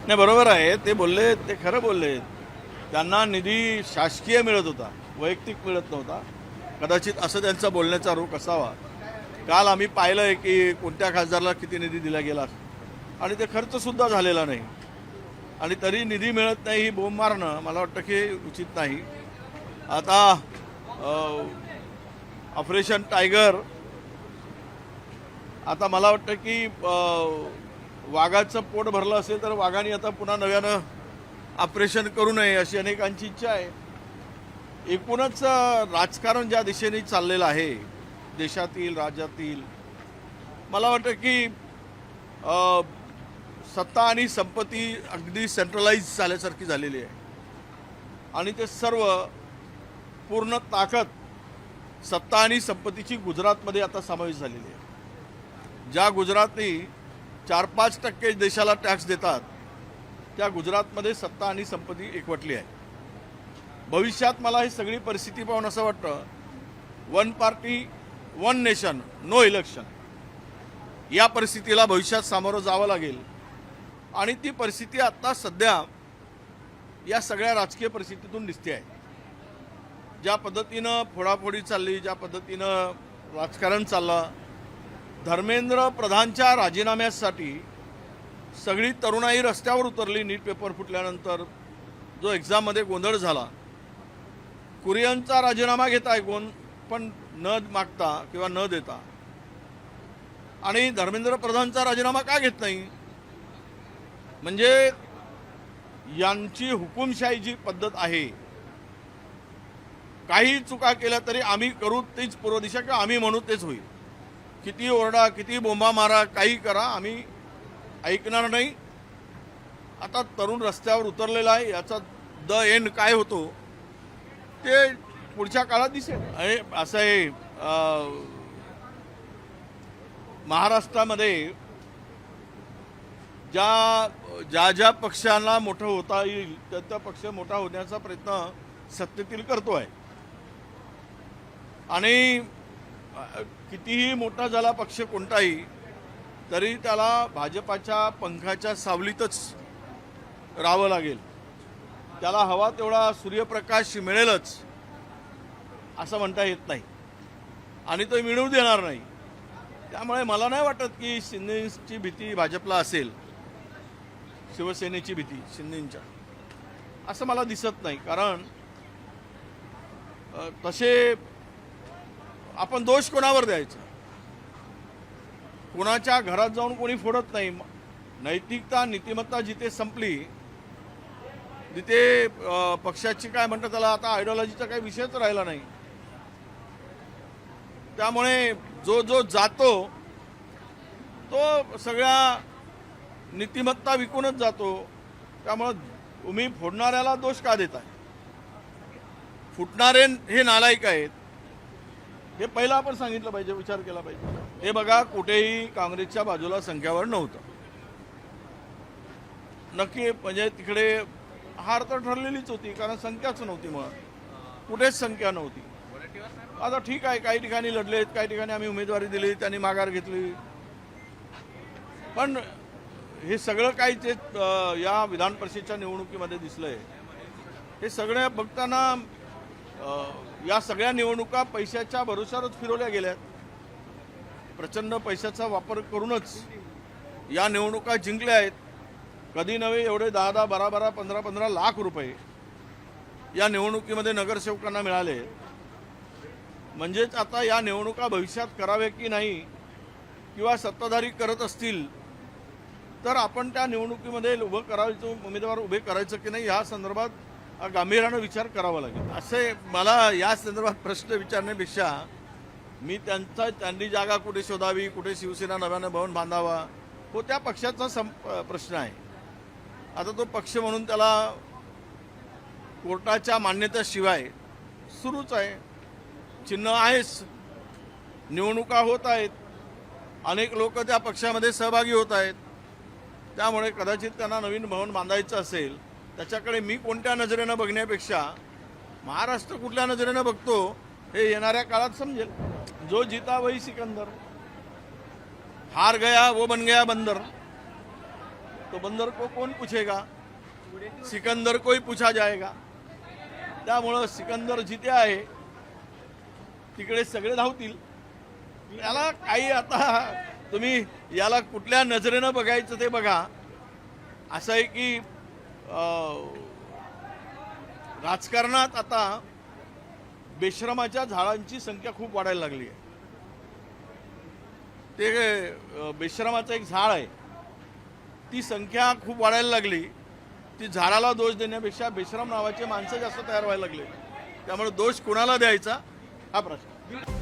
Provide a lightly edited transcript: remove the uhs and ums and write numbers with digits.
नाही, बरोबर आहे, ते बोलले, ते खरं बोलले. त्यांना निधी शासकीय मिळत होता, वैयक्तिक मिळत नव्हता. कदाचित असं त्यांचा बोलण्याचा रूप असावा. काल आम्ही पाहिलंय की कोणत्या खासदाराला किती निधी दिला गेला आणि ते खर्चसुद्धा झालेला नाही आणि तरी निधी मिळत नाही ही बोंब मारणं मला वाटतं की उचित नाही. आता ऑपरेशन टायगर, आता मला वाटतं की वाघाचं पोट भरलं असेल तर वाघाने आता पुन्हा नव्यानं ऑपरेशन करू नये अशी अनेकांची इच्छा आहे. एकूणच राजकारण ज्या दिशेने चाललेलं आहे देशातील, राज्यातील, मला वाटतं की सत्ता आणि संपत्ती अगदी सेंट्रलाइज झाल्यासारखी झालेली आहे आणि ते सर्व पूर्ण ताकद सत्ता आणि संपत्तीची गुजरातमध्ये आता समावेश झालेली आहे. ज्या गुजराती 4-5% देशाला टॅक्स देतात त्या गुजरातमध्ये सत्ता आणि संपत्ती एकवटली आहे. भविष्यात मला ही सगळी परिस्थिती पाहून असं वाटतं, one party one nation no election या परिस्थितीला भविष्यात सामोरं जावं लागेल आणि ती परिस्थिती आता सध्या या सगळ्या राजकीय परिस्थितीतून दिसते आहे. ज्या पद्धतीनं फोडाफोडी चालली, ज्या पद्धतीनं राजकारण चाललं, धर्मेंद्र प्रधानच्या राजीनाम्यासाठी सगळी तरुणाई रस्त्यावर उतरली. नीट पेपर फुटल्यानंतर जो एक्झाममध्ये गोंधळ झाला, कुरियनचा राजीनामा घेताय कोण पण न मागता किंवा न देता, आणि धर्मेंद्र प्रधानचा राजीनामा का घेत नाही? म्हणजे यांची हुकुमशाहीची पद्धत आहे. काही चुका केल्या तरी आम्ही करू तीच पूर्व दिशा किंवा आम्ही म्हणू तेच होईल. किती ओरडा, किती बोंबा मारा, काही करा, आम्ही ऐकणार नाही. आता तरुण रस्त्यावर उतरलेला आहे. याचा द एंड काय होतो ते पुढच्या काळात दिसेल. आणि असं आहे, महाराष्ट्रामध्ये ज्या पक्षांना मोठं होता येईल त्या पक्ष मोठा होण्याचा प्रयत्न सत्तेतील करतो आहे आणि कितीही मोठा झाला पक्ष कोणताही तरी त्याला भाजपाच्या पंखाच्या सावलीतच राहावं लागेल. त्याला हवा तेवढा सूर्यप्रकाश मिळेलच असं म्हणता येत नाही आणि तो मिळवू देणार नाही. त्यामुळे मला नाही वाटत की शिंदेची भीती भाजपला असेल, शिवसेनेची भीती शिंदेच्या, असं मला दिसत नाही. कारण तसे आपण दोष कोणावर द्यायचा? कोणाच्या घरात जाऊन कोणी फोडत नाही. नैतिकता, नीतिमत्ता जिथे संपली तिथे पक्षाची काय म्हणतात त्याला आता आयडिओलॉजीचा काही विषयच राहिला नाही. त्यामुळे जो जातो तो सगळ्या नीतिमत्ता विकूनच जातो. त्यामुळे तुम्ही फोडणाऱ्याला दोष का देताय? फुटणारे हे नालायक आहेत हे पहिलं आपण सांगितलं पाहिजे, विचार केला पाहिजे. हे बघा, कुठेही काँग्रेसच्या बाजूला संख्याबळ नव्हतं नक्की, म्हणजे तिकडे हार तर ठरलेलीच होती कारण संख्याच नव्हती, मग कुठेच संख्या नव्हती. आता ठीक आहे, काही ठिकाणी लढलेत, काही ठिकाणी आम्ही उमेदवारी दिली, त्यांनी माघार घेतली, पण हे सगळं काही ते या विधान परिषदेच्या निवडणुकीमध्ये दिसलंय. हे सगळं बघताना या सगळ्या निवडणुका पैशाच्या भरोशावरच फिरवल्या गेल्यात. प्रचंड पैशाचा वापर करूनच या निवडणुका जिंकल्या आहेत. कधी नव्हे एवढे 10-10, 12-12, 15-15 लाख रुपये या निवडणुकीमध्ये नगरसेवकांना मिळाले. म्हणजेच आता या निवडणुका भविष्यात कराव्या की नाही किंवा सत्ताधारी करत असतील तर आपण त्या निवडणुकीमध्ये उभं करायचं, उमेदवार उभे करायचं की नाही या संदर्भात गांभीर्यानं विचार करावा लागेल. असे मला या संदर्भात प्रश्न विचारण्यापेक्षा मी त्यांनी जागा कुठे शोधावी, कुठे शिवसेना नव्यानं भवन बांधावा, हो त्या पक्षाचा प्रश्न आहे. आता तो पक्ष म्हणून त्याला कोर्टाच्या मान्यतेशिवाय सुरूच आहे. चिन्ह आहेच, निवडणुका होत आहेत, अनेक लोक त्या पक्षामध्ये सहभागी होत आहेत. त्यामुळे कदाचित त्यांना नवीन भवन बांधायचं असेल, त्याच्याकडे मी कोणत्या नजरेनं बघण्यापेक्षा महाराष्ट्र कुठल्या नजरेनं बघतो हे येणाऱ्या काळात समजेल. जो जीता वही सिकंदर, हार गया वो बन गया बंदर. तो बंदर को कौन पूछेगा, सिकंदर को ही पूछा जाएगा. त्यामुळं सिकंदर जिथे आहे तिकडे सगळे धावतील. याला काही आता तुम्ही याला कुठल्या नजरेनं बघायचं ते बघा. असं आहे की राजकारणात आता बेशरमाच्या झाडांची संख्या खूप वाढायला लागली आहे. ते बेशरमाचं एक झाड आहे, ती संख्या खूप वाढायला लागली. ती झाडाला दोष देण्यापेक्षा बेशरम नावाचे माणसं जास्त तयार व्हायला लागले. त्यामुळे दोष कुणाला द्यायचा हा प्रश्न.